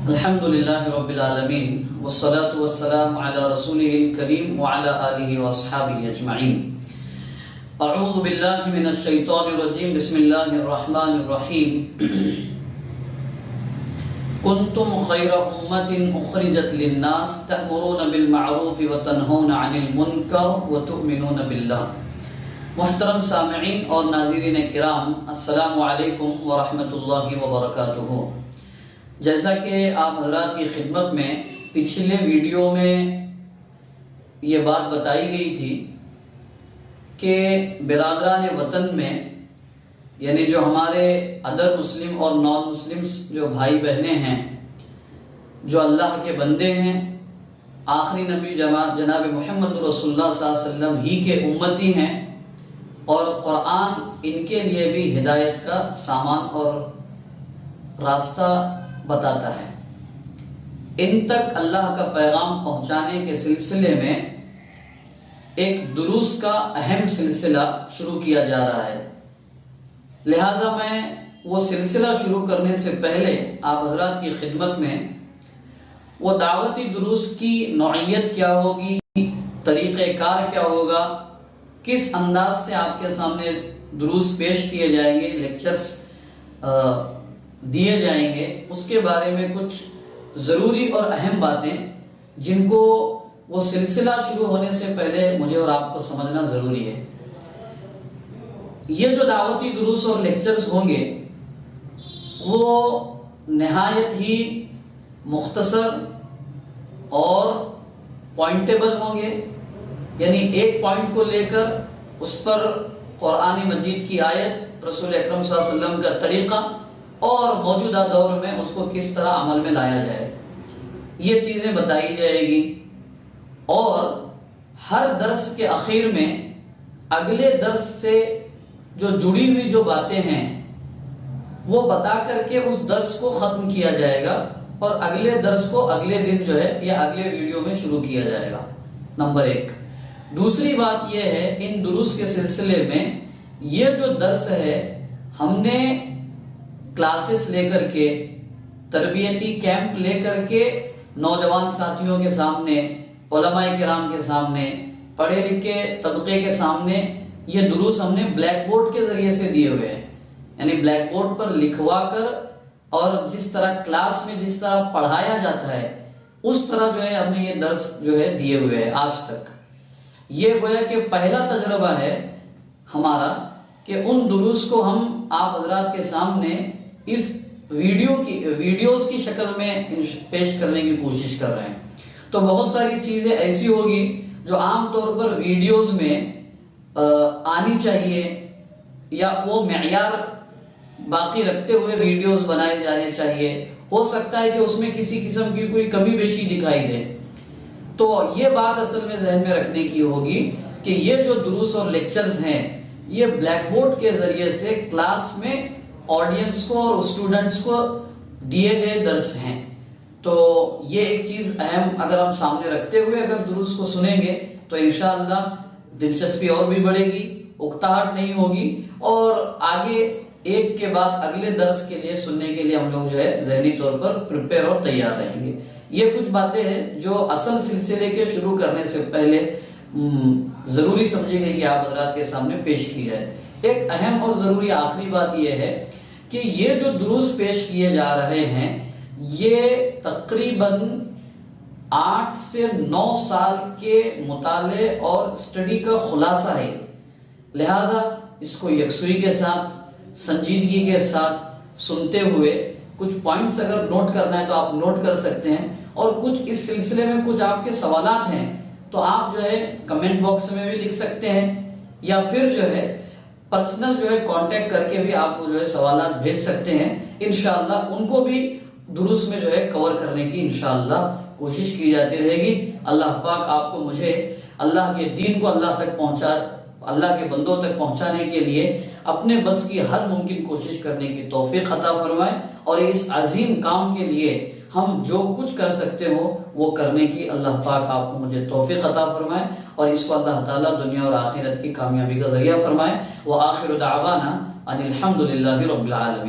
الحمدللہ رب العالمین والصلاة والسلام علی رسولہ الکریم وعلی آلہ واصحابہ اجمعین۔ اعوذ باللہ من الشیطان الرجیم، بسم اللہ الرحمن الرحیم۔ کنتم خیر امت اخرجت للناس تأمرون بالمعروف وتنہون عن المنکر وتؤمنون باللہ۔ محترم سامعین اور ناظرین کرام، السلام علیکم ورحمۃ اللہ وبرکاتہ۔ جیسا کہ آپ حضرات کی خدمت میں پچھلے ویڈیو میں یہ بات بتائی گئی تھی کہ برادران وطن میں، یعنی جو ہمارے ادر مسلم اور نان مسلم جو بھائی بہنیں ہیں، جو اللہ کے بندے ہیں، آخری نبی جناب محمد رسول اللہ صلی اللہ علیہ وسلم ہی کے امتی ہیں، اور قرآن ان کے لیے بھی ہدایت کا سامان اور راستہ بتاتا ہے۔ ان تک اللہ کا پیغام پہنچانے کے سلسلے میں ایک دروس کا اہم سلسلہ شروع کیا جا رہا ہے، لہذا میں وہ سلسلہ شروع کرنے سے پہلے آپ حضرات کی خدمت میں وہ دعوتی دروس کی نوعیت کیا ہوگی، طریقہ کار کیا ہوگا، کس انداز سے آپ کے سامنے دروس پیش کیے جائیں گے، لیکچرز دیے جائیں گے، اس کے بارے میں کچھ ضروری اور اہم باتیں جن کو وہ سلسلہ شروع ہونے سے پہلے مجھے اور آپ کو سمجھنا ضروری ہے۔ یہ جو دعوتی دروس اور لیکچرز ہوں گے وہ نہایت ہی مختصر اور پوائنٹیبل ہوں گے، یعنی ایک پوائنٹ کو لے کر اس پر قرآن مجید کی آیت، رسول اکرم صلی اللہ علیہ وسلم کا طریقہ اور موجودہ دور میں اس کو کس طرح عمل میں لایا جائے، یہ چیزیں بتائی جائے گی۔ اور ہر درس کے آخر میں اگلے درس سے جو جڑی ہوئی جو باتیں ہیں وہ بتا کر کے اس درس کو ختم کیا جائے گا، اور اگلے درس کو اگلے دن جو ہے یا اگلے ویڈیو میں شروع کیا جائے گا، نمبر ایک۔ دوسری بات یہ ہے، ان دروس کے سلسلے میں یہ جو درس ہے ہم نے کلاسز لے کر کے، تربیتی کیمپ لے کر کے نوجوان ساتھیوں کے سامنے، علماء کرام کے سامنے، پڑھے لکھے طبقے کے سامنے یہ دروس ہم نے بلیک بورڈ کے ذریعے سے دیے ہوئے ہیں، یعنی بلیک بورڈ پر لکھوا کر، اور جس طرح کلاس میں جس طرح پڑھایا جاتا ہے اس طرح جو ہے ہم نے یہ درس جو ہے دیے ہوئے ہیں آج تک۔ یہ گویا کہ پہلا تجربہ ہے ہمارا کہ ان دروس کو ہم آپ حضرات کے سامنے اس ویڈیوز کی شکل میں پیش کرنے کی کوشش کر رہے ہیں۔ تو بہت ساری چیزیں ایسی ہوگی جو عام طور پر ویڈیوز میں آنی چاہیے، یا وہ معیار باقی رکھتے ہوئے ویڈیوز بنائے جانے چاہیے، ہو سکتا ہے کہ اس میں کسی قسم کی کوئی کمی بیشی دکھائی دے۔ تو یہ بات اصل میں ذہن میں رکھنے کی ہوگی کہ یہ جو دروس اور لیکچرز ہیں یہ بلیک بورڈ کے ذریعے سے کلاس میں آڈینس کو اور اسٹوڈنٹس کو دیے گئے درس ہیں۔ تو یہ ایک چیز اہم اگر ہم سامنے رکھتے ہوئے اگر دروس کو سنیں گے تو انشاءاللہ دلچسپی اور بھی بڑھے گی، اکتاہٹ نہیں ہوگی، اور آگے ایک کے بعد اگلے درس کے لیے سننے کے لیے ہم لوگ جو ہے ذہنی طور پر پریپیئر اور تیار رہیں گے۔ یہ کچھ باتیں ہیں جو اصل سلسلے کے شروع کرنے سے پہلے ضروری سمجھی گئی کہ آپ حضرات کے سامنے پیش کی جائے۔ ایک اہم اور ضروری آخری بات یہ ہے کہ یہ جو دروس پیش کیے جا رہے ہیں یہ تقریباً 8 سے 9 سال کے مطالعے اور اسٹڈی کا خلاصہ ہے، لہذا اس کو یکسوئی کے ساتھ، سنجیدگی کے ساتھ سنتے ہوئے کچھ پوائنٹس اگر نوٹ کرنا ہے تو آپ نوٹ کر سکتے ہیں، اور کچھ اس سلسلے میں کچھ آپ کے سوالات ہیں تو آپ جو ہے کمنٹ باکس میں بھی لکھ سکتے ہیں، یا پھر جو ہے پرسنل جو ہے کانٹیکٹ کر کے بھی آپ کو جو ہے سوالات بھیج سکتے ہیں۔ انشاءاللہ ان کو بھی دروس میں جو ہے کور کرنے کی انشاءاللہ کوشش کی جاتی رہے گی۔ اللہ پاک آپ کو مجھے اللہ کے دین کو اللہ کے بندوں تک پہنچانے کے لیے اپنے بس کی ہر ممکن کوشش کرنے کی توفیق عطا فرمائے، اور اس عظیم کام کے لیے ہم جو کچھ کر سکتے ہو وہ کرنے کی اللہ پاک آپ کو مجھے توفیق عطا فرمائے، اور اس کو اللہ تعالیٰ دنیا اور آخرت کی کامیابی کا ذریعہ فرمائے۔ وآخر دعوانا ان الحمدللہ رب العالمین۔